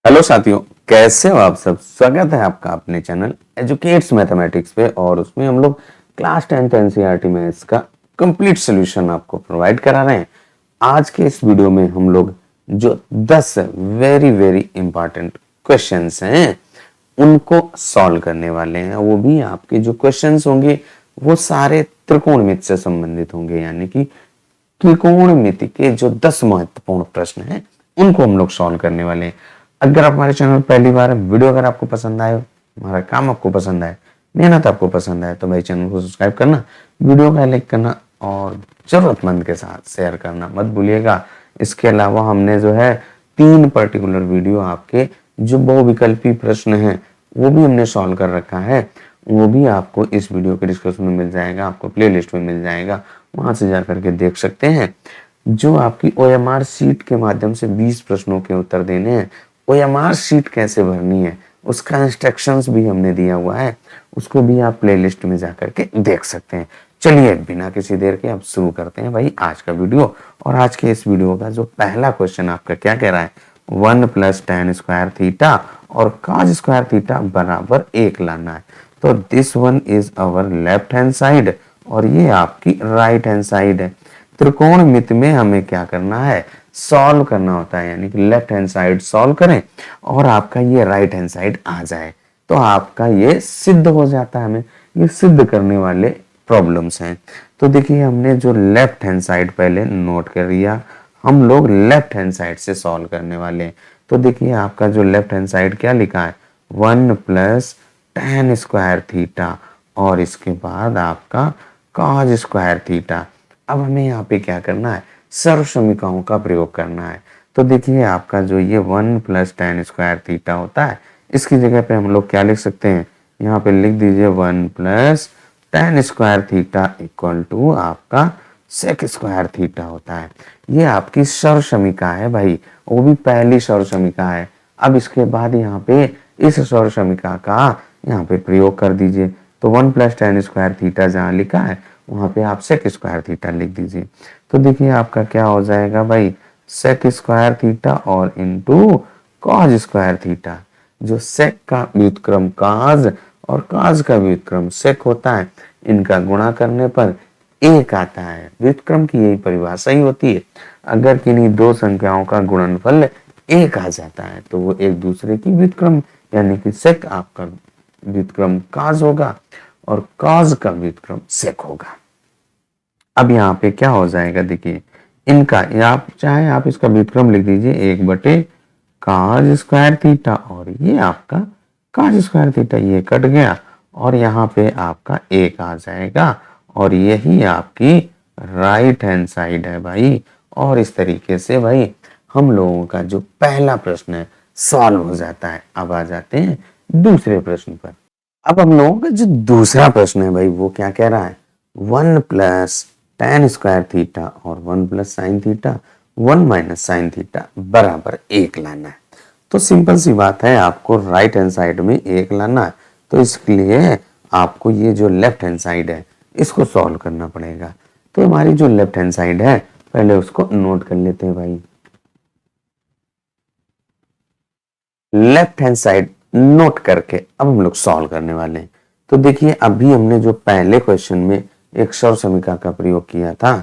Hello साथियों, कैसे हो आप सब। स्वागत है आपका अपने चैनल एजुकेट्स मैथमेटिक्स पे। और उसमें हम लोग क्लास 10th एनसीईआरटी मैथ्स का कंप्लीट सॉल्यूशन आपको प्रोवाइड करा रहे हैं। आज के इस वीडियो में हम लोग जो 10 वेरी वेरी इंपॉर्टेंट क्वेश्चंस हैं उनको सॉल्व करने वाले हैं। वो भी आपके जो क्वेश्चंस होंगे वो सारे त्रिकोणमिति से संबंधित होंगे, यानी कि त्रिकोणमिति के जो 10 महत्वपूर्ण प्रश्न हैं उनको हम लोग सॉल्व करने वाले हैं। अगर आप हमारे चैनल पहली बार वीडियो अगर आपको पसंद आए, हमारा काम आपको पसंद आए, मेहनत आपको पसंद आए, तो भाई चैनल को सब्सक्राइब करना, वीडियो का लाइक करना और जरूरतमंद के साथ शेयर करना मत भूलिएगा। इसके अलावा हमने जो है 3 पर्टिकुलर वीडियो आपके जो बहुविकल्पी प्रश्न हैं वो भी हमने सॉल्व कर रखा है। वो भी आपको इस वीडियो के डिस्क्रिप्शन में मिल जाएगा, आपको प्लेलिस्ट में मिल जाएगा, वहां से जाकर के देख सकते हैं। जो आपकी ओएमआर शीट के माध्यम से 20 प्रश्नों के उत्तर देने हैं, ओएमआर शीट कैसे भरनी है उसका इंस्ट्रक्शंस भी हमने दिया हुआ है, उसको भी आप प्लेलिस्ट में जाकर के देख सकते हैं। चलिए बिना किसी देर के अब शुरू करते हैं भाई आज का वीडियो। और आज के इस वीडियो का जो पहला क्वेश्चन आपका क्या कह रहा है, 1 + tan स्क्वायर थीटा और cos स्क्वायर थीटा बराबर 1 लाना है। तो this one is our left hand side और ये आपकी राइट हैंड साइड है। त्रिकोणमिति में हमें क्या करना है, सॉल्व करना होता है, यानी कि लेफ्ट हैंड साइड सॉल्व करें और आपका ये राइट हैंड साइड आ जाए तो आपका ये सिद्ध हो जाता है। हमें ये सिद्ध करने वाले प्रॉब्लम्स हैं। तो देखिए हमने जो लेफ्ट हैंड साइड पहले नोट कर लिया, हम लोग लेफ्ट हैंड साइड से सॉल्व करने वाले हैं। तो देखिए आपका जो लेफ्ट हैंड साइड क्या लिखा है, 1 + tan स्क्वायर थीटा और इसके बाद आपका cos स्क्वायर थीटा। अब हमें यहाँ पे क्या करना है, सर्वसमीकरणों का प्रयोग करना है। तो देखिए आपका जो ये 1 + tan स्क्वायर थीटा होता है, इसकी जगह पे हम लोग क्या लिख सकते हैं, यहाँ पे लिख दीजिए 1 + tan square theta equal to आपका sec स्क्वायर थीटा होता है। ये आपकी सर्वसमीकरण है भाई, वो भी पहली सर्वसमीकरण है। अब इसके बाद यहाँ पे इस सर्वसमीकरण का यहाँ पे प्रयोग कर दीजिए। तो 1 + tan स्क्वायर थीटा जहाँ लिखा है वहां पे आप sec स्क्वायर थीटा लिख दीजिए। तो देखिए आपका क्या हो जाएगा भाई, sec स्क्वायर थीटा और इंटू cos स्क्वायर थीटा। जो sec का व्युत्क्रम cos और cos का व्युत्क्रम sec होता है, इनका गुणा करने पर 1 आता है। व्युत्क्रम की यही परिभाषा ही होती है, अगर किन्हीं दो संख्याओं का गुणनफल 1 आ जाता है तो वो एक दूसरे की व्युत्क्रम, यानी कि sec आपका व्युत्क्रम cos होगा और cos का व्युत्क्रम sec होगा। अब यहाँ पे क्या हो जाएगा, देखिए इनका, या आप चाहे आप इसका व्युत्क्रम लिख दीजिए 1/cos स्क्वायर थीटा और ये आपका cos स्क्वायर थीटा, ये कट गया और यहाँ पे आपका 1 आ जाएगा और यही आपकी राइट हैंड साइड है भाई। और इस तरीके से भाई हम लोगों का जो पहला प्रश्न है सॉल्व हो जाता है। अब आ जाते हैं दूसरे प्रश्न पर। अब हम लोगों का जो दूसरा प्रश्न है भाई वो क्या कह रहा है, 1 + tan स्क्वायर थीटा और 1 + sin थीटा 1 - sin थीटा बराबर 1 लाना है। तो सिंपल सी बात है, आपको राइट हैंड साइड में 1 लाना है, तो इसके लिए आपको ये जो लेफ्ट हैंड साइड है इसको सॉल्व करना पड़ेगा। तो हमारी जो लेफ्ट हैंड साइड है पहले उसको नोट कर लेते हैं भाई। लेफ्ट हैंड साइड नोट करके अब हम लोग सॉल्व करने वाले हैं। तो देखिए अभी हमने जो पहले क्वेश्चन में एक सर्वसमीकरण का प्रयोग किया था,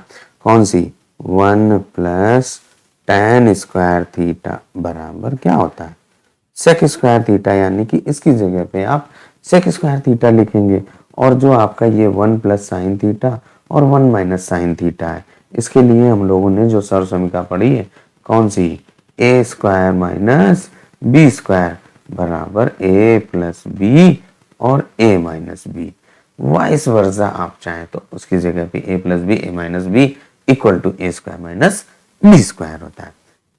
कौन सी, 1 + tan स्क्वायर थीटा बराबर क्या होता है, sec स्क्वायर थीटा, यानी कि इसकी जगह पे आप sec स्क्वायर थीटा लिखेंगे। और जो आपका ये 1 + sin थीटा और 1 - sin थीटा है, इसके लिए हम लोगों ने जो सर्वसमीकरण पढ़ी है कौन सी, a² - b² बराबर a + b और a - b। वाइस वर्सा आप चाहें तो उसकी जगह पे a + b a - b equal to a² - b² होता है।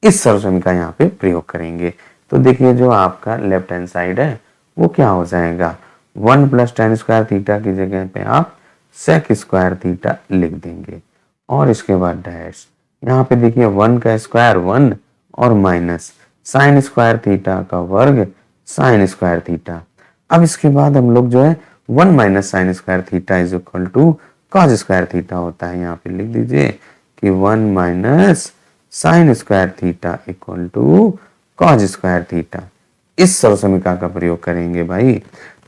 इस सर्वसमीकरण यहाँ पे प्रयोग करेंगे। तो देखिए जो आपका लेफ्ट हैंड साइड है वो क्या हो जाएगा, 1 + tan स्क्वायर थीटा की जगह पे आप sec स्क्वायर थीटा लिख देंगे और इसके बाद डैश, यहाँ पे देखिए 1 का स्क्वायर 1 और माइनस sin स्क्वायर थीटा का वर्ग sin स्क्वायर थीटा। अब इसके बाद हम लोग जो है 1 - sin square theta is equal to cos square theta होता है। यहाँ पे लिख दीजिए कि 1 - sin square theta equal to cos square theta, इस सर्वसमीकरण का प्रयोग करेंगे भाई।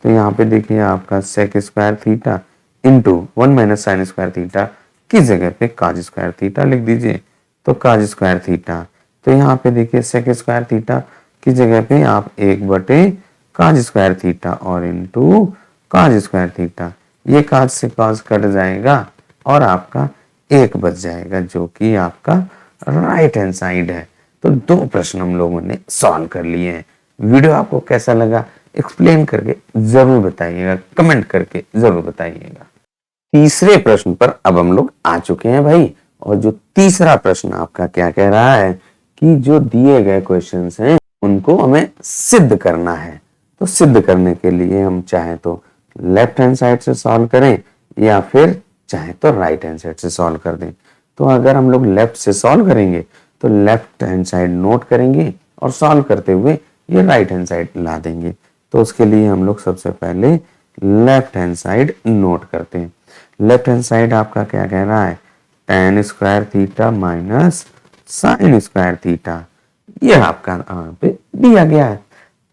तो यहाँ पे देखिए आपका sec square theta into 1 minus sine square theta की जगह पे कॉज स्क्वायर थीटा लिख दीजिए, तो कॉज स्क्वायर थीटा। तो यहाँ पे देखिए सेक स्क्वायर थीटा की जगह पे आप 1 बटे कॉज स्क्वायर थीटा और इंटू कॉज स्क्वायर थीटा, ये कॉज से कॉज कट जाएगा और आपका 1 बच जाएगा, जो कि आपका राइट हैंड साइड है। तो 2 प्रश्न हम लोगों ने सॉल्व कर लिए हैं। वीडियो आपको कैसा लगा एक्सप्लेन करके जरूर बताइएगा, कमेंट करके जरूर बताइएगा। तीसरे प्रश्न पर अब हम लोग आ चुके हैं भाई, और जो तीसरा प्रश्न आपका क्या कह रहा है कि जो दिए गए क्वेश्चंस हैं उनको हमें सिद्ध करना है। तो सिद्ध करने के लिए हम चाहे तो लेफ्ट हैंड साइड से सॉल्व करें या फिर चाहे तो राइट हैंड साइड से सॉल्व कर दें। तो अगर हम लोग लेफ्ट से सॉल्व करेंगे तो लेफ्ट हैंड साइड नोट करेंगे और सॉल्व करते हुए ये राइट हैंड साइड ला देंगे। तो उसके लिए हम लोग सबसे पहले लेफ्ट हैंड साइड नोट करते हैं। लेफ्ट हैंड साइड आपका क्या कह रहा है, tan square theta minus sine square theta, ये आपका यहाँ पे दिया गया है।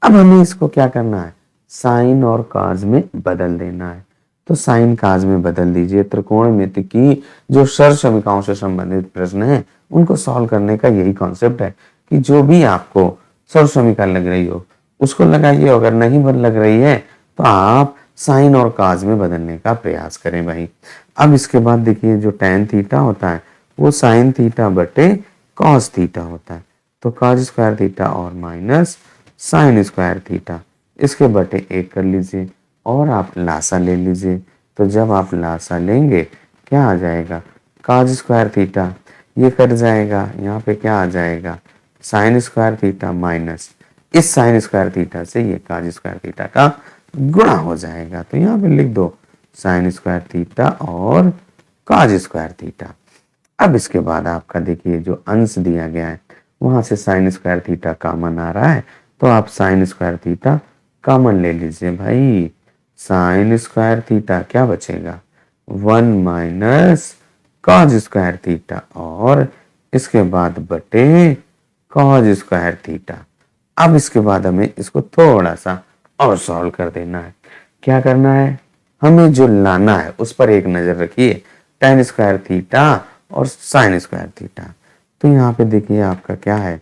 अब हमें इसको क्या करना है, साइन और काज में बदल देना है। तो साइन काज में बदल दीजिए। त्रिकोणमिति की जो सर्वसमीकरणों से संबंधित प्रश्न है उनको सॉल्व करने का यही कॉन्सेप्ट है कि जो भी आपको सर्वसमीकरण लग रही हो उसको लगाइए, अगर नहीं बन लग रही है तो आप साइन और काज में बदलने का प्रयास करें भाई। अब इसके बाद देखिए जो tan थीटा होता है वो साइन थीटा बटे कॉस थीटा होता है। तो कॉस स्क्वायर थीटा और माइनस साइन स्क्वायर थीटा, इसके बटे 1 कर लीजिए और आप लासा ले लीजिए। तो जब आप लासा लेंगे क्या आ जाएगा, कॉस स्क्वायर थीटा ये कट जाएगा, यहाँ पे क्या आ जाएगा साइन स्क्वायर थीटा माइनस इस साइन स्क्वायर थीटा से ये कॉस स्क्वायर थीटा का गुणा हो जाएगा। तो यहाँ पे लिख दो साइन स्क्वायर थीटा और कॉस स्क्वायर थीटा। अब इसके बाद आपका देखिए जो अंश दिया गया है वहां से साइन स्क्वायर थीटा कॉमन आ रहा है, तो आप साइन स्क्वायर थीटा कॉमन ले लीजिए भाई। साइन स्क्वायर थीटा क्या बचेगा, 1 माइनस कॉस स्क्वायर थीटा और इसके बाद बटे कॉस स्क्वायर थीटा। अब इसके बाद हमें इसको थोड़ा सा और सॉल्व कर देना है। क्या करना है, हमें जो लाना है उस पर एक नजर रखिए, tan स्क्वायर थीटा और साइन स्क्वायर थीटा। तो यहाँ पे देखिए आपका क्या है,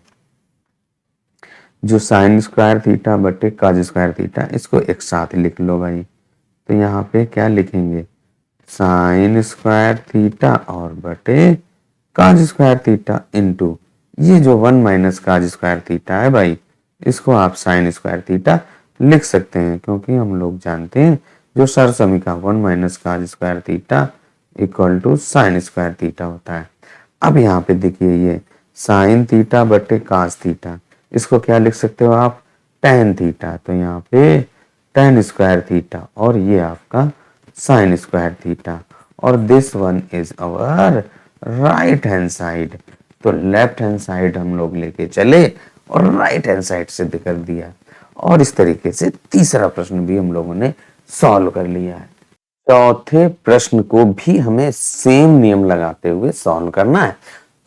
जो साइन स्क्वायर थीटा बटे कॉस स्क्वायर थीटा इसको एक साथ लिख लो भाई। तो यहाँ पे क्या लिखेंगे, साइन स्क्वायर थीटा और बटे कॉस स्क्वायर थीटा इंटू ये जो 1 माइनस कॉस स्क्वायर थीटा है भाई, इसको आप साइन स्क्वायर थीटा लिख सकते हैं, क्योंकि हम लोग जानते हैं जो सर्वसमीकरण 1 minus cos square theta equal to sine square theta होता है। अब यहाँ पे देखिए ये साइन थीटा बटे कॉस थीटा, इसको क्या लिख सकते हो आप, tan थीटा। तो यहाँ पे tan स्क्वायर थीटा और ये आपका साइन स्क्वायर थीटा, और this one is our right hand side. तो लेफ्ट हैंड साइड हम लोग लेके चले और राइट हैंड साइड सिद्ध कर दिया, और इस तरीके से तीसरा प्रश्न भी हम लोगों ने सॉल्व कर लिया है। चौथे प्रश्न को भी हमें सेम नियम लगाते हुए सॉल्व करना है।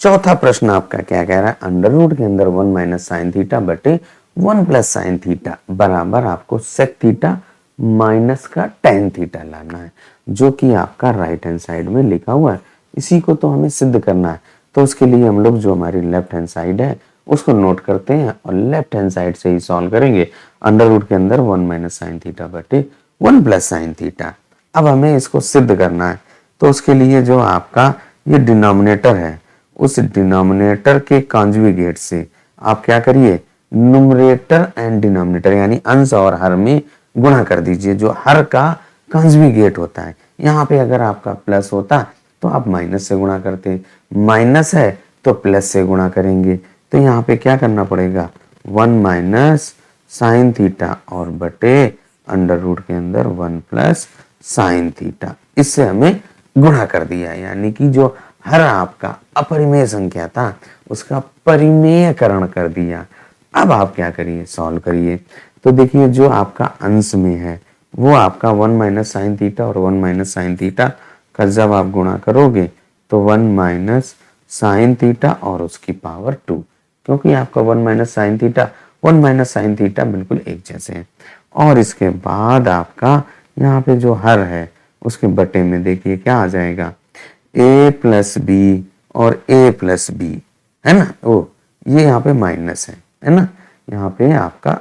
चौथा प्रश्न आपका क्या कह रहा है, अंडर रूट के अंदर 1 माइनस साइन थीटा बटे 1 प्लस साइन थीटा बराबर आपको सेक थीटा माइनस का tan थीटा लाना है, जो कि आपका राइट हैंड साइड में लिखा हुआ है। इसी को तो हमें सिद्ध करना है। तो उसके लिए हम लोग जो हमारी लेफ्ट हैंड साइड है उसको नोट करते हैं और लेफ्ट हैंड साइड से ही सॉल्व करेंगे। अंडर रूट के अंदर 1 माइनस साइन थीटा बटे 1 प्लस साइन थीटा। अब हमें इसको सिद्ध करना है, तो उसके लिए जो आपका ये डिनोमिनेटर है उस डिनोमिनेटर के कॉन्जुगेट से आप क्या करिए, नुमरेटर एंड डिनोमिनेटर यानी अंश और हर में गुणा कर दीजिए। जो हर का कॉन्जुगेट होता है, यहाँ पे अगर आपका प्लस होता तो आप माइनस से गुणा करते, माइनस है तो प्लस से गुणा करेंगे। तो यहाँ पे क्या करना पड़ेगा, 1 माइनस साइन थीटा और बटे अंडर रूट के अंदर 1 प्लस साइन थीटा, इससे हमें गुणा कर दिया, यानी कि जो हर आपका अपरिमेय संख्या था उसका परिमेयकरण कर दिया। अब आप क्या करिए, सॉल्व करिए। तो देखिए जो आपका अंश में है वो आपका 1 माइनस साइन थीटा और 1 माइनस साइन थीटा का जब आप गुणा करोगे तो 1 माइनस साइन थीटा और उसकी पावर 2, क्योंकि आपका 1 minus sine theta 1 minus sine theta बिल्कुल एक जैसे हैं। और इसके बाद आपका यहाँ पे जो हर है उसके बटे में देखिए क्या आ जाएगा, a प्लस बी और a प्लस बी है ना, ओ ये यहाँ पे माइनस है ना, यहाँ पे आपका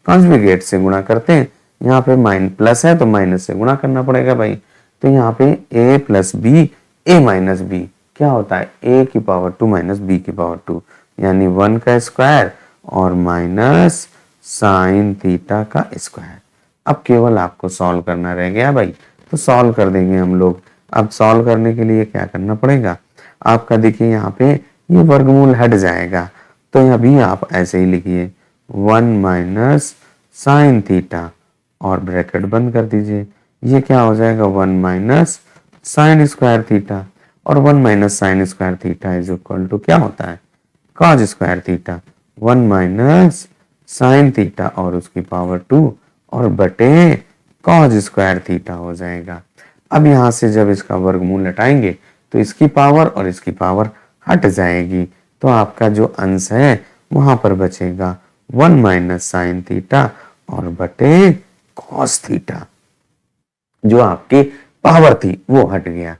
कॉन्जुगेट से गुणा करते हैं, यहाँ पे प्लस है तो माइनस से गुणा करना पड़ेगा भाई। तो यहाँ पे a plus B a minus B क्या होता है, a की पावर 2 माइनस b की पावर 2 यानी 1 का स्क्वायर और माइनस साइन थीटा का स्क्वायर। अब केवल आपको सॉल्व करना रह गया भाई, तो सॉल्व कर देंगे हम लोग। अब सॉल्व करने के लिए क्या करना पड़ेगा आपका, देखिए यहाँ पे ये वर्गमूल हट जाएगा, तो अभी आप ऐसे ही लिखिए 1 माइनस साइन थीटा और ब्रैकेट बंद कर दीजिए, ये क्या हो जाएगा 1 माइनस साइन स्क्वायर थीटा, और 1 minus sine square theta is equal to क्या होता है cos square theta, 1 minus sine theta और उसकी पावर 2 और बटे कॉस स्क्वायर थीटा हो जाएगा। अब यहां से जब इसका वर्गमूल हटाएंगे तो इसकी पावर और इसकी पावर हट जाएगी, तो आपका जो अंश है वहां पर बचेगा 1 माइनस साइन थीटा और बटे कॉस थीटा, जो आपकी पावर थी वो हट गया।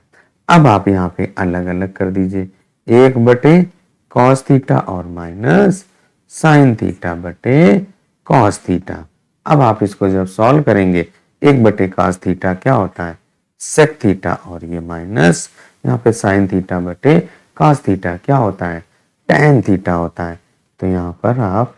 अब आप यहाँ पे अलग अलग कर दीजिए, 1 बटे कॉस थीटा और माइनस साइन थीटा बटे कॉस थीटा। अब आप इसको जब सॉल्व करेंगे 1 बटे कॉस थीटा क्या होता है सेक थीटा, और ये माइनस यहाँ पे साइन थीटा बटे कॉस थीटा क्या होता है टैन थीटा होता है। तो यहाँ पर आप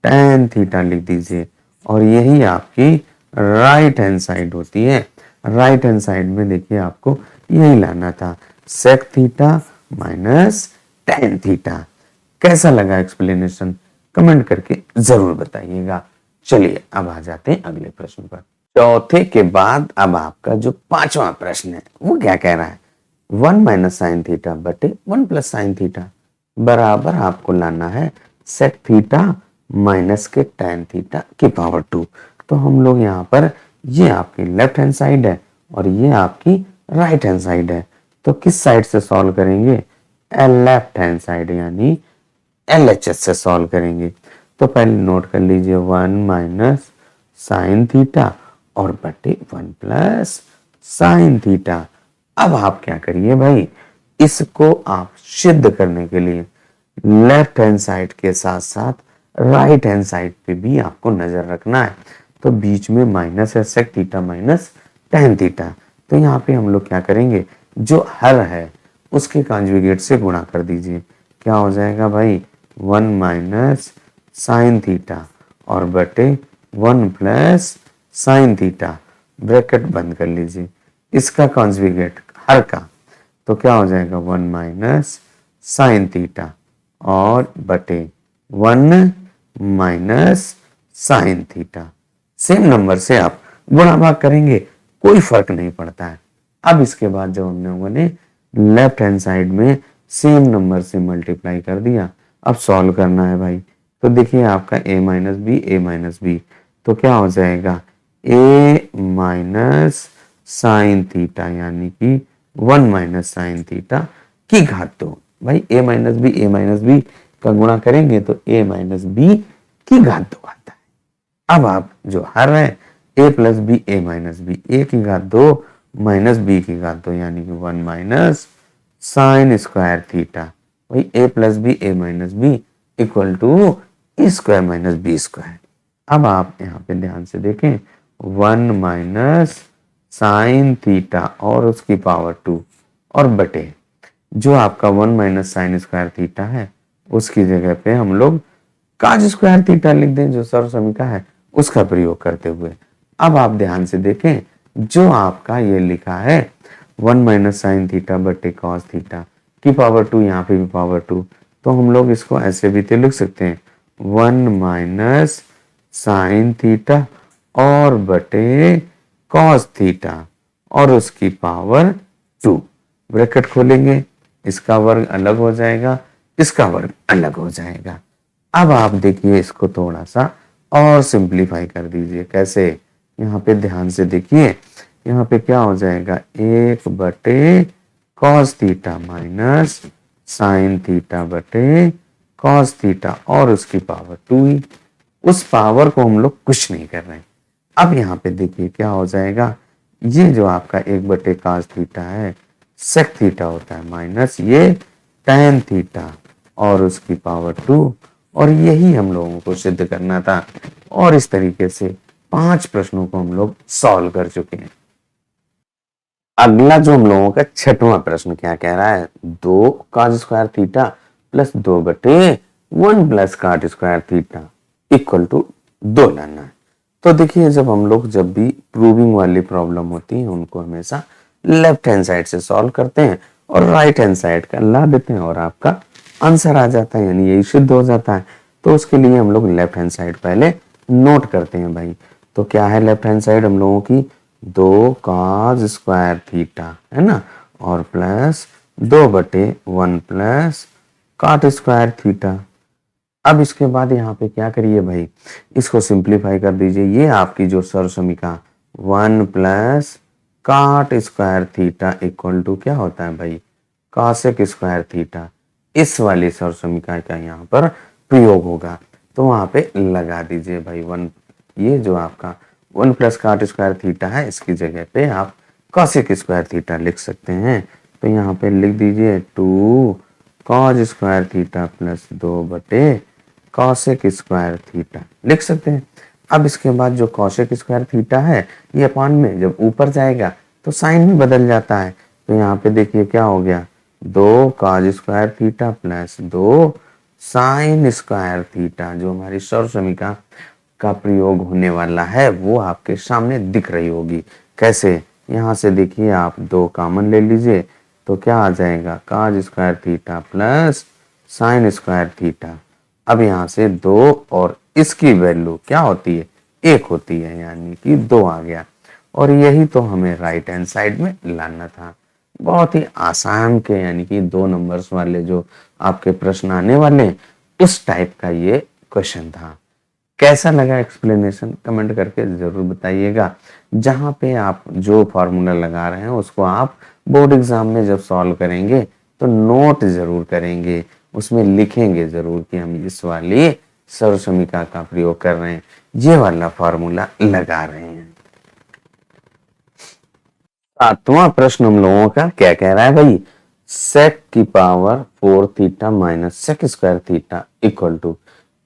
टैन थीटा लिख दीजिए, और यही आपकी राइट हैंड साइड होती है। राइट हैंड साइड में देखिए आपको यही लाना था, sec theta minus tan theta. कैसा लगा एक्सप्लेनेशन कमेंट करके जरूर बताइएगा। चलिए अब आ जाते हैं अगले प्रश्न पर। चौथे के बाद अब आपका जो पांचवा प्रश्न है वो क्या कह रहा है, 1 माइनस साइन थीटा बटे 1 प्लस साइन थीटा बराबर आपको लाना है सेक थीटा माइनस के टैन थीटा की पावर 2। तो हम लोग यहाँ पर ये आपकी लेफ्ट हैंड साइड है और ये आपकी राइट हैंड साइड है, तो किस साइड से सॉल्व करेंगे लेफ्ट हैंड साइड यानी LHS से सॉल्व करेंगे। तो पहले नोट कर लीजिए 1 माइनस साइन थीटा और बटे 1 प्लस साइन थीटा। अब आप क्या करिए भाई, इसको आप सिद्ध करने के लिए लेफ्ट हैंड साइड के साथ साथ राइट हैंड साइड पे भी आपको नजर रखना है। तो बीच में माइनस है sec theta minus tan theta, तो यहाँ पे हम लोग क्या करेंगे जो हर है उसके कॉन्जुगेट से गुणा कर दीजिए, क्या हो जाएगा भाई 1 माइनस साइन थीटा और बटे 1 प्लस साइन थीटा, ब्रैकेट बंद कर लीजिए, इसका कॉन्जुगेट हर का, तो क्या हो जाएगा 1 माइनस साइन थीटा और बटे 1 minus sine theta. Same number से आप गुणा भाग करेंगे कोई फर्क नहीं पड़ता है। अब इसके बाद जब हम लोगों ने लेफ्ट हैंड साइड में सेम नंबर से मल्टीप्लाई कर दिया, अब सॉल्व करना है भाई। तो देखिए आपका a माइनस बी, तो क्या हो जाएगा a माइनस साइन थीटा यानी कि 1 माइनस साइन थीटा की घात 2। भाई a माइनस बी का गुणा करेंगे तो a माइनस बी की घात 2 आता है। अब आप जो हर है a plus B a minus B, a की घात 2 माइनस बी की घात 2 यानी कि 1 माइनस साइन स्क्वायर थीटा। वही a plus B a minus B equal to A square minus B square. अब आप यहाँ पे ध्यान से देखें 1 माइनस साइन थीटा और उसकी पावर 2 और बटे जो आपका 1 माइनस साइन स्क्वायर थीटा है उसकी जगह पे हम लोग काज स्क्वायर थीटा लिख दें, जो सर्व समीका है उसका प्रयोग करते हुए। अब आप ध्यान से देखें जो आपका ये लिखा है 1 माइनस साइन थीटा बटे कॉस थीटा की पावर 2, यहाँ पे भी पावर 2, तो हम लोग इसको ऐसे भी तो लिख सकते हैं 1 माइनस साइन थीटा और बटे कॉस थीटा और उसकी पावर 2, ब्रैकेट खोलेंगे, इसका वर्ग अलग हो जाएगा, इसका वर्ग अलग हो जाएगा। अब आप देखिए इसको थोड़ा सा और सिंप्लीफाई कर दीजिए। कैसे, यहाँ पे ध्यान से देखिए, यहाँ पे क्या हो जाएगा 1 बटे cos theta minus sine theta बटे कॉस थीटा और उसकी पावर 2e। उस पावर को हम लोग कुछ नहीं कर रहे हैं। अब यहाँ पे देखिए क्या हो जाएगा, ये जो आपका 1/cos थीटा है सेक थीटा होता है माइनस ये tan थीटा और उसकी पावर 2, और यही हम लोगों को सिद्ध करना था। और इस तरीके से 5 प्रश्नों को हम लोग सॉल्व कर चुके हैं। अगला जो हम लोगों का 6वां प्रश्न क्या कह रहा है, 2 cos square theta plus 2/1 plus cot square theta equal to 2 लाना है। तो देखिए जब भी प्रूविंग वाली प्रॉब्लम होती है उनको हमेशा लेफ्ट हैंड साइड से सॉल्व करते हैं और राइट हैंड साइड का ला देते हैं और आपका आंसर आ जाता है, यानी यही सिद्ध हो जाता है। तो उसके लिए हम लोग लेफ्ट हैंड साइड पहले नोट करते हैं भाई। तो क्या है लेफ्ट हैंड साइड हम लोगों की, 2 cos स्क्वायर थीटा है ना, और plus 2/1 plus cot square theta. अब इसके बाद यहाँ पे क्या करिए भाई, इसको सिंप्लीफाई कर दीजिए। ये आपकी जो सर्वसमीका 1 plus cot square theta equal to क्या होता है भाई, cosec स्क्वायर थीटा। इस वाली सर्वसमीका का यहाँ पर प्रयोग होगा, तो वहां पे लगा दीजिए भाई 1। ये जो आपका 1 प्लस cot स्क्वायर थीटा है इसकी जगह पे आप cosec स्क्वायर थीटा लिख सकते हैं। तो यहाँ पे लिख दीजिए 2 cos square theta plus 2/cosec square theta लिख सकते हैं। अब इसके बाद जो cosec स्क्वायर थीटा है ये अपान में जब ऊपर जाएगा तो साइन में बदल जाता है। तो यहाँ पे देखिए क्या हो गया, 2 cos square theta plus 2 sign square theta. जो हमारी सर्वसमीका का प्रयोग होने वाला है वो आपके सामने दिख रही होगी। कैसे, यहाँ से देखिए आप 2 कॉमन ले लीजिए तो क्या आ जाएगा, cos square theta plus sign square theta. अब यहाँ से 2 और इसकी वैल्यू क्या होती है, 1 होती है, यानी कि 2 आ गया। और यही तो हमें राइट हैंड साइड में लाना था। बहुत ही आसान के यानी कि 2 नंबर्स वाले जो आपके प्रश्न आने वाले उस टाइप का ये क्वेश्चन था। कैसा लगा एक्सप्लेनेशन कमेंट करके जरूर बताइएगा। जहां पे आप जो फॉर्मूला लगा रहे हैं उसको आप बोर्ड एग्जाम में जब सॉल्व करेंगे तो नोट जरूर करेंगे, उसमें लिखेंगे जरूर कि हम इस वाली सर्वसमीका का प्रयोग कर रहे हैं, ये वाला फॉर्मूला लगा रहे हैं। 7वां प्रश्न हम लोगों का क्या कह रहा है भाई, sec की power 4 theta minus sec square theta equal to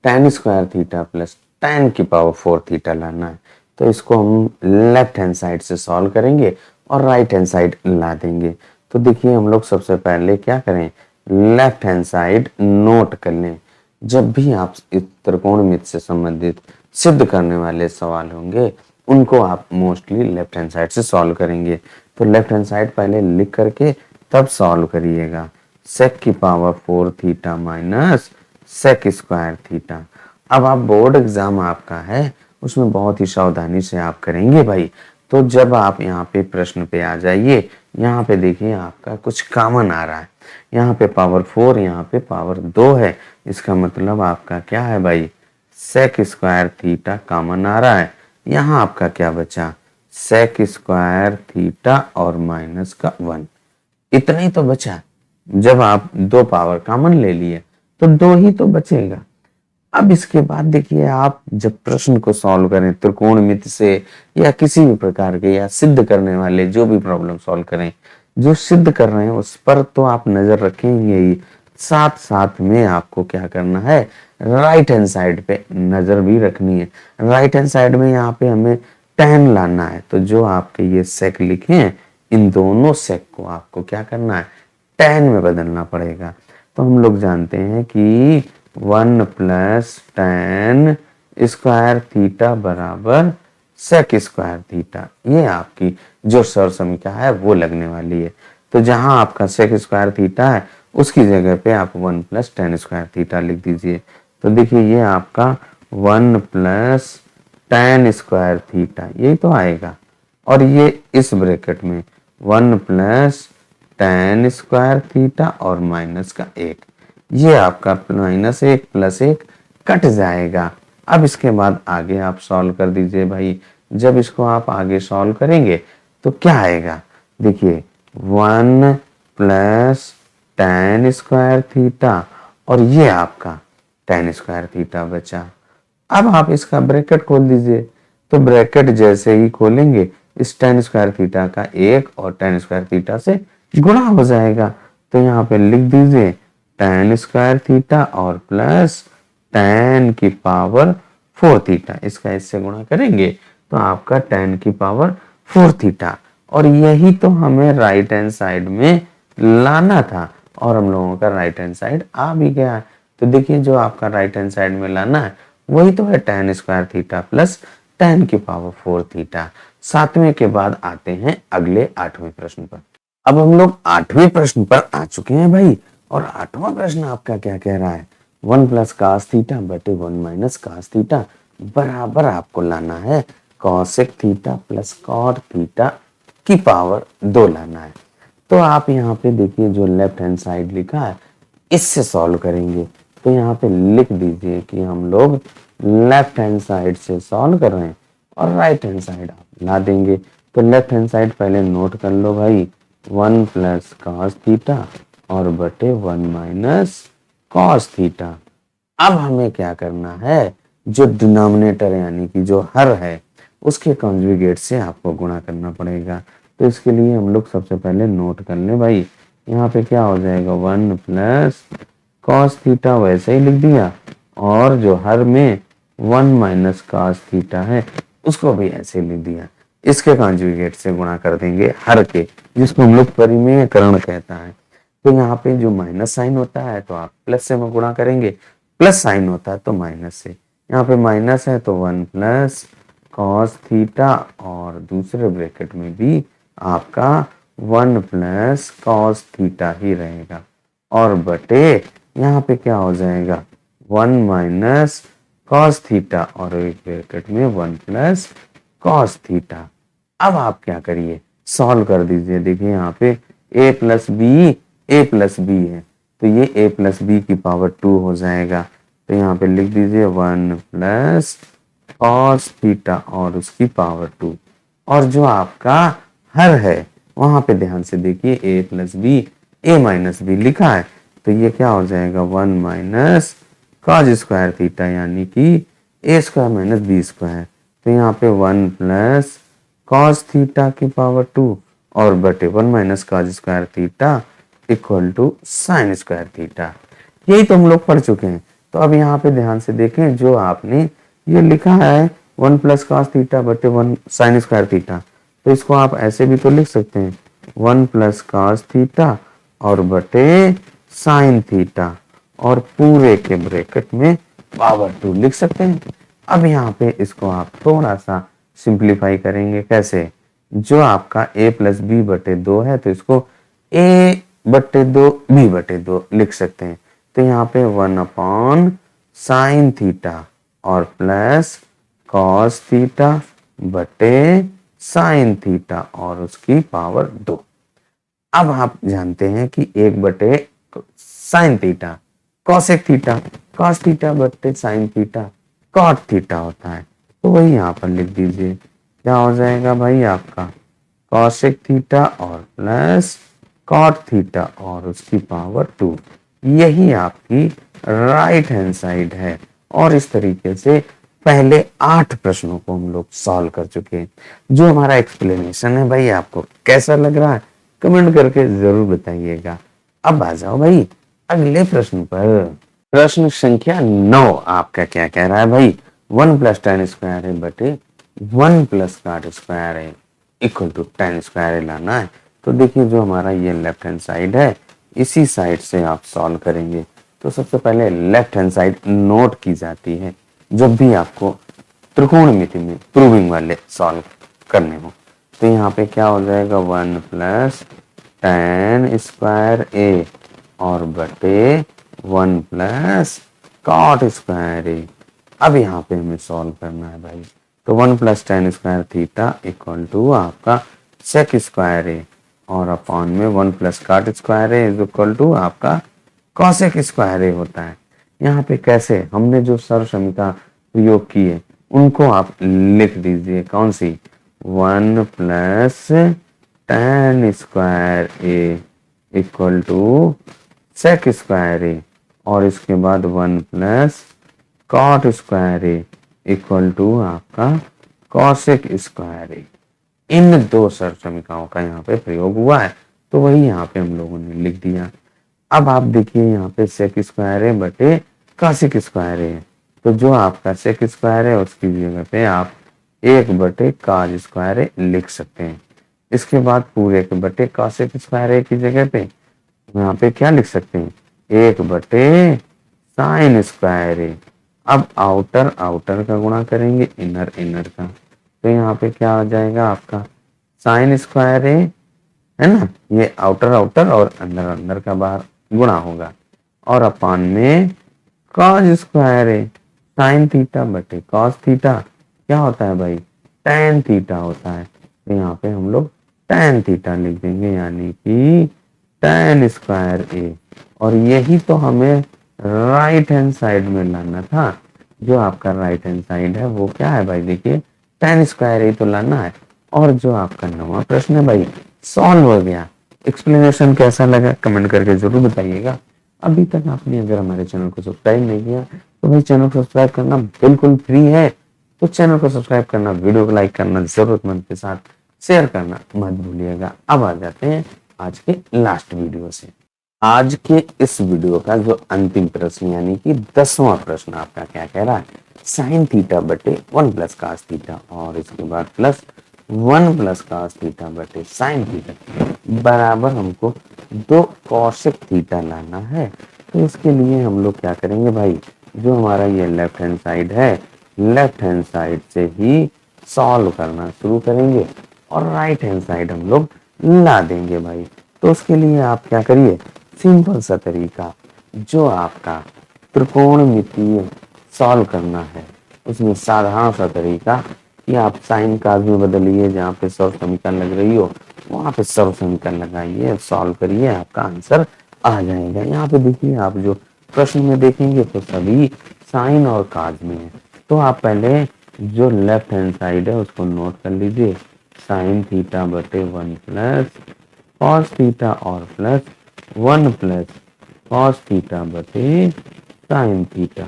tan square theta plus tan की पावर 4 थीटा लाना है। तो इसको हम लेफ्ट हैंड साइड से सॉल्व करेंगे और राइट हैंड साइड ला देंगे। तो देखिए हम लोग सबसे पहले क्या करें, लेफ्ट हैंड साइड नोट कर लें। जब भी आप इस त्रिकोणमिति से संबंधित सिद्ध करने वाले सवाल होंगे उनको आप मोस्टली लेफ्ट हैंड साइड से सॉल्व करेंगे। तो लेफ्ट हैंड साइड पहले लिख करके तब सॉल्व करिएगा। sec की power 4 theta minus sec square theta. अब आप बोर्ड एग्जाम आपका है उसमें बहुत ही सावधानी से आप करेंगे भाई। तो जब आप यहाँ पे प्रश्न पे आ जाइए, यहाँ पे देखिए आपका कुछ कॉमन आ रहा है, यहाँ पे पावर 4 यहाँ पे पावर 2 है। इसका मतलब आपका क्या है भाई, sec स्क्वायर थीटा कॉमन आ रहा है। यहाँ आपका क्या बचा, sec स्क्वायर थीटा और माइनस का 1, इतना ही तो बचा। जब आप 2 पावर कॉमन ले लिए तो 2 ही तो बचेगा। अब इसके बाद देखिए आप जब प्रश्न को सॉल्व करें त्रिकोणमिति से या किसी भी प्रकार के या सिद्ध करने वाले जो भी प्रॉब्लम सॉल्व करें, जो सिद्ध कर रहे हैं उस पर तो आप नजर रखेंगे ही, साथ साथ में आपको क्या करना है, राइट हैंड साइड पे नजर भी रखनी है। राइट हैंड साइड में यहाँ पे हमें tan लाना है। तो जो आपके ये sec लिखे हैं इन दोनों sec को आपको क्या करना है, tan में बदलना पड़ेगा। तो हम लोग जानते हैं कि 1 प्लस tan स्क्वायर थीटा बराबर sec स्क्वायर थीटा। ये आपकी जो सर्वसमीका है वो लगने वाली है। तो जहां आपका sec स्क्वायर थीटा है उसकी जगह पे आप 1 प्लस tan स्क्वायर थीटा लिख दीजिए। तो देखिए ये आपका 1 प्लस tan स्क्वायर थीटा यही तो आएगा, और ये इस ब्रैकेट में 1 प्लस tan स्क्वायर थीटा और माइनस का 1, ये आपका -1 प्लस 1 कट जाएगा। अब इसके बाद आगे आप सॉल्व कर दीजिए भाई। जब इसको आप आगे सॉल्व करेंगे तो क्या आएगा, देखिए 1 प्लस tan स्क्वायर थीटा और ये आपका tan स्क्वायर थीटा बचा। अब आप इसका ब्रैकेट खोल दीजिए, तो ब्रैकेट जैसे ही खोलेंगे इस tan स्क्वायर थीटा का एक और tan स्क्वायर थीटा से गुणा हो जाएगा। तो यहाँ पे लिख दीजिए tan स्क्वायर थीटा और प्लस tan की पावर 4 थीटा, इसका इससे गुणा करेंगे तो आपका tan की पावर 4 थीटा। और यही तो हमें राइट हैंड साइड में लाना था और हम लोगों का राइट हैंड साइड आ भी गया है। तो देखिए जो आपका राइट हैंड साइड में लाना है वही तो है tan square theta plus tan की पावर 4 थीटा। सातवें के बाद आते हैं अगले आठवें प्रश्न पर। अब हम लोग आठवें प्रश्न पर आ चुके हैं भाई, और आठवां प्रश्न आपका क्या कह रहा है, 1 प्लस कास थीटा बटे 1 माइनस कास थीटा बराबर आपको लाना है cosec theta plus cot theta की पावर 2 लाना है। तो आप यहाँ पे देखिए जो लेफ्ट हैंड साइड लिखा है इससे सॉल्व करेंगे। तो यहाँ पे लिख दीजिए कि हम लोग लेफ्ट हैंड साइड से सॉल्व कर रहे हैं और राइट हैंड साइड आप ला देंगे। तो लेफ्ट हैंड साइड पहले नोट कर लो भाई, 1 प्लस कॉस थीटा और बटे 1 माइनस कॉस थीटा। अब हमें क्या करना है, जो डिनोमिनेटर यानी कि जो हर है उसके कॉन्जुगेट से आपको गुणा करना पड़ेगा। तो इसके लिए हम लोग सबसे पहले नोट कर लें भाई, यहाँ पे क्या हो जाएगा 1 प्लस कॉस थीटा वैसे ही लिख दिया, और जो हर में 1 माइनस कॉस थीटा है उसको भी ऐसे लिख दिया। इसके कॉन्जुगेट से गुणा कर देंगे हर के, जिसको हम लोग परिमेयकरण कहता है। तो यहाँ पे जो माइनस साइन होता है तो आप प्लस से गुणा करेंगे, प्लस साइन होता है तो माइनस से। यहाँ पे माइनस है तो 1 प्लस कॉस थीटा और दूसरे ब्रैकेट में भी आपका 1 प्लस कॉस थीटा ही रहेगा, और बटे यहाँ पे क्या हो जाएगा 1 माइनस कॉस थीटा और एक ब्रैकेट में 1 प्लस कॉस थीटा। अब आप क्या करिए, सॉल्व कर दीजिए। देखिए यहाँ पे a प्लस बी है तो ये a प्लस बी की पावर 2 हो जाएगा। तो यहाँ पे लिख दीजिए 1 प्लस कॉस थीटा और उसकी पावर 2, और जो आपका हर है वहां पे ध्यान से देखिए a plus B a minus B लिखा है, तो ये क्या हो जाएगा 1 माइनस कॉस स्क्वायर थीटा यानी कि a square minus B square. तो यहाँ पे 1 प्लस कॉस थीटा की पावर 2 और बटे 1 minus cos square theta equal to sine square theta. यही तो हम लोग पढ़ चुके हैं। तो अब यहाँ पे ध्यान से देखें, जो आपने ये लिखा है 1 प्लस कॉस थीटा बटे 1 साइन स्क्वायर थीटा, तो इसको आप ऐसे भी तो लिख सकते हैं 1 प्लस कॉस थीटा और बटे साइन थीटा और पूरे के ब्रैकेट में पावर 2 लिख सकते हैं। अब यहाँ पे इसको आप थोड़ा सा सिंप्लीफाई करेंगे, कैसे, जो आपका a प्लस बी बटे 2 है तो इसको a बटे 2 b बटे 2 लिख सकते हैं। तो यहाँ पे 1 अपॉन साइन थीटा और प्लस कॉस थीटा बटे साइन थीटा और उसकी पावर 2। अब आप जानते हैं कि 1 बटे sine theta cosec theta, cos theta बटे साइन थीटा कॉट थीटा होता है। तो वही यहाँ पर लिख दीजिए, क्या हो जाएगा भाई आपका कॉसेक थीटा और प्लस कॉट थीटा और उसकी पावर 2। यही आपकी राइट हैंड साइड है। और इस तरीके से पहले 8 प्रश्नों को हम लोग सॉल्व कर चुके हैं। जो हमारा एक्सप्लेनेशन है भाई आपको कैसा लग रहा है कमेंट करके जरूर बताइएगा। अब आ जाओ भाई अगले प्रश्न पर। प्रश्न संख्या 9 आपका क्या कह रहा है भाई, 1 प्लस tan स्क्वायर है बटे 1 प्लस काट स्क्वायर है इक्वल टू tan स्क्वायर है लाना है। तो देखिए जो हमारा ये लेफ्ट हैंड साइड है इसी साइड से आप सॉल्व करेंगे। तो सबसे पहले लेफ्ट हैंड साइड नोट की जाती है जब भी आपको त्रिकोणमिति में प्रूविंग वाले सॉल्व करने हो। तो यहाँ पे क्या हो जाएगा 1 प्लस tan स्क्वायर ए और बटे 1 प्लस कॉट स्क्वायर ए। अब यहाँ पे हमें सॉल्व करना है भाई। तो 1 plus tan square theta equal to आपका सेक स्क्वायर ए और अपॉन में 1 plus cot square A is equal to आपका कॉसेक स्क्वायर ए होता है। यहाँ पे कैसे हमने जो सर्व समीकरण प्रयोग किए उनको आप लिख दीजिए, कौन सी 1 plus tan square A equal to sec square A और इसके बाद 1 plus cot square A equal to आपका कॉसेक स्क्वायर ए। इन दो समीकरणों का यहाँ पे प्रयोग हुआ है, तो वही यहाँ पे हम लोगों ने लिख दिया। अब आप देखिए यहाँ पे सेक स्क्वायर है बटे कॉसेक स्क्वायर है, तो जो आपका सेक स्क्वायर है उसकी जगह पे आप 1 बटे कॉस स्क्वायर है लिख सकते हैं। इसके बाद पूरे के बटे कॉसेक स्क्वायर है की जगह पे यहाँ पे क्या लिख सकते हैं, 1 बटे साइन स्क्वायर है। अब आउटर आउटर का गुणा करेंगे इनर इनर का, तो यहाँ पे क्या आ जाएगा आपका साइन स्क्वायर है ना, ये आउटर आउटर और अंदर अंदर का बाहर गुणा होगा, और अपान में कॉस स्क्वायर है साइन थीटा बटे कॉस थीटा क्या होता है भाई, टैन थीटा होता है। तो यहाँ पे हम लोग टैन थीटा लिख देंगे, यानी कि टैन स्क्वायर ए। और यही तो हमें राइट हैंड साइड में लाना था। जो आपका राइट हैंड साइड है वो क्या है भाई, देखिए टैन स्क्वायर ए तो लाना है। और जो आपका नवा प्रश्न है भाई सॉल्व हो गया। एक्सप्लेनेशन कैसा लगा कमेंट करके जरूर बताइएगा। अभी तक आपने अगर हमारे चैनल को सब्सक्राइब नहीं किया तो भाई चैनल को सब्सक्राइब करना बिल्कुल फ्री है। तो चैनल को सब्सक्राइब करना, वीडियो को लाइक करना, जरूरतमंद के साथ शेयर करना मत भूलिएगा। अब आ जाते हैं आज के लास्ट वीडियो से। आज के इस वीडियो का जो अंतिम प्रश्न यानी कि 10वां प्रश्न आपका क्या कह रहा है, साइन थीटा बटे 1 प्लस कॉस थीटा और इसके बाद प्लस 1 प्लस कॉस थीटा बटे साइन थीटा बराबर हमको 2 कॉसेक थीटा लाना है। तो इसके लिए हम लोग क्या करेंगे भाई, जो हमारा ये लेफ्ट हैंड साइड है, लेफ्ट हैंड साइड से ही सॉल्व करना शुरू करेंगे और राइट हैंड साइड हम लोग ला देंगे भाई। तो उसके लिए आप क्या करिए, सिंपल सा तरीका, जो आपका त्रिकोणमितीय सॉल्व करना है उसमें साधारण सा तरीका कि आप साइन काज में बदलिए, जहाँ पे सर्व समीकरण लग रही हो वहां पे सर्व समीकरण लगाइए, सॉल्व करिए, आपका आंसर आ जाएगा। यहाँ पे देखिए आप जो प्रश्न में देखेंगे तो सभी साइन और काज में है। तो आप पहले जो लेफ्ट हैंड साइड है उसको नोट कर लीजिए, साइन थीटा बटे 1 प्लस कॉस थीटा और प्लस 1 प्लस कॉस थीटा बटे साइन थीटा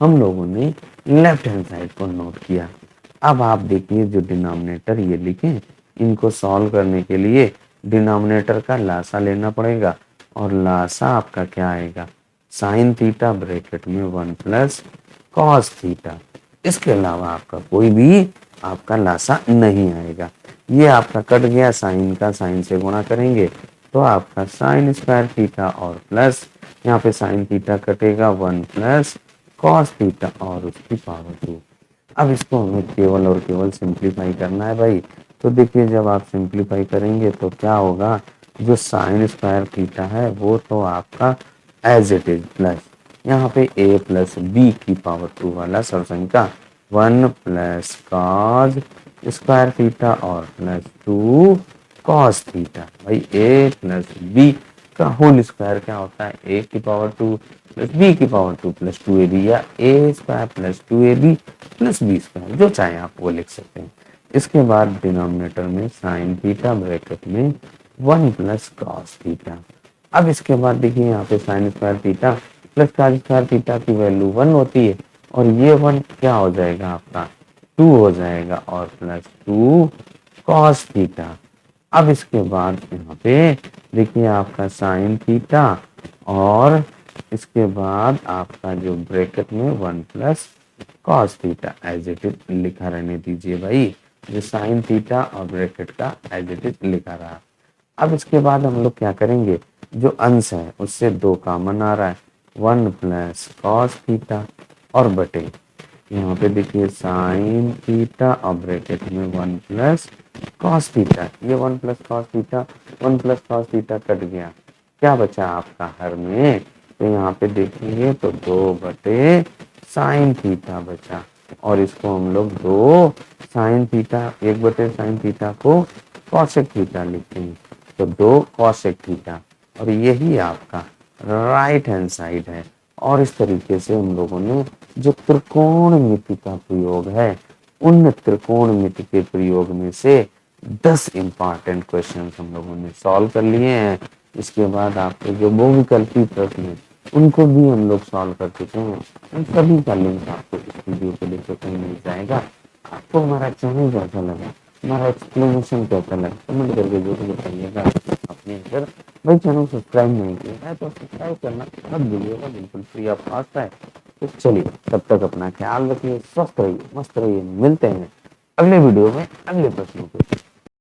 हम लोगों ने लेफ्ट हैंड साइड को नोट किया। अब आप देखिए जो डिनोमिनेटर ये लिखे, इनको सॉल्व करने के लिए डिनोमिनेटर का लासा लेना पड़ेगा और लासा आपका क्या आएगा, साइन थीटा ब्रैकेट में 1 प्लस कॉस थीटा। इसके अलावा आपका कोई भी आपका लासा नहीं आएगा। ये आपका कट गया, साइन का साइन से गुणा करेंगे तो आपका साइन स्क्वायर थीटा और प्लस यहाँ पे साइन थीटा कटेगा 1 प्लस कॉस थीटा और उसकी पावर 2। अब इसको हमें केवल और केवल सिंप्लीफाई करना है भाई। तो देखिए जब आप सिंप्लीफाई करेंगे तो क्या होगा, जो साइन स्क्वायर थीटा है वो तो आपका एज इट इज प्लस यहाँ पे a प्लस बी की पावर 2 वाला सरसंख्या 1 प्लस कॉस स्क्वायर थीटा और प्लस 2 कॉस थीटा। भाई a प्लस बी का होल स्क्वायर क्या होता है, a की पावर 2 प्लस बी की पावर 2 प्लस 2ab, या a square plus 2ab plus B square, जो चाहे आप वो लिख सकते हैं। इसके बाद डिनोमिनेटर में साइन थीटा ब्रैकेट में 1 प्लस कॉस थीटा। अब इसके बाद देखिए यहाँ पे sign square theta plus cos square theta की वैल्यू 1 होती है और ये 1 क्या हो जाएगा आपका 2 हो जाएगा और प्लस 2 कॉस थीटा। अब इसके बाद यहाँ पे देखिए आपका साइन थीटा और इसके बाद आपका जो ब्रैकेट में 1 plus cos theta as it is लिखा रहने दीजिए भाई, जो साइन थीटा और ब्रैकेट का एज इट इज लिखा रहा। अब इसके बाद हम लोग क्या करेंगे, जो अंश है उससे 2 कॉमन आ रहा है, 1 प्लस कॉस थीटा और बटे यहाँ पे देखिए साइन थीटा और ब्रैकेट में 1 प्लस कॉस थीटा। ये 1 plus cos theta 1 plus cos theta cut गया, क्या बचा आपका हर में, तो यहाँ पे देखेंगे तो 2 बटे साइन थीटा बचा और इसको हम लोग 2 साइन थीटा 1 बटे साइन थीटा को कॉसेक थीटा लिखते हैं, तो 2 कॉसेक थीटा और यही आपका राइट हैंड साइड है। और इस तरीके से हम लोगों ने जो त्रिकोणमिति का प्रयोग है उन त्रिकोणमिति के प्रयोग में से 10 इंपॉर्टेंट क्वेश्चंस हम लोगों ने सॉल्व कर लिए हैं। इसके बाद आपके जो बहुविकल्पी प्रश्न उनको भी हम लोग सॉल्व कर चुके हैं। उन सभी का लिंक आपको इस वीडियो को देखो कहीं मिल जाएगा। आपको हमारा चैनल कैसा लगा, हमारा एक्सप्लेनेशन कैसा लगा, कमेंट करके जरूर बताइएगा। अपने अगर भाई चैनल सब्सक्राइब नहीं किया है तो सब्सक्राइब करना मत भूलिएगा, बिल्कुल फ्री ऑफ कॉस्ट है। तो चलिए तब तक अपना ख्याल रखिए, स्वस्थ रहिए, मस्त रहिए। मिलते हैं अगले वीडियो में अगले प्रश्नों के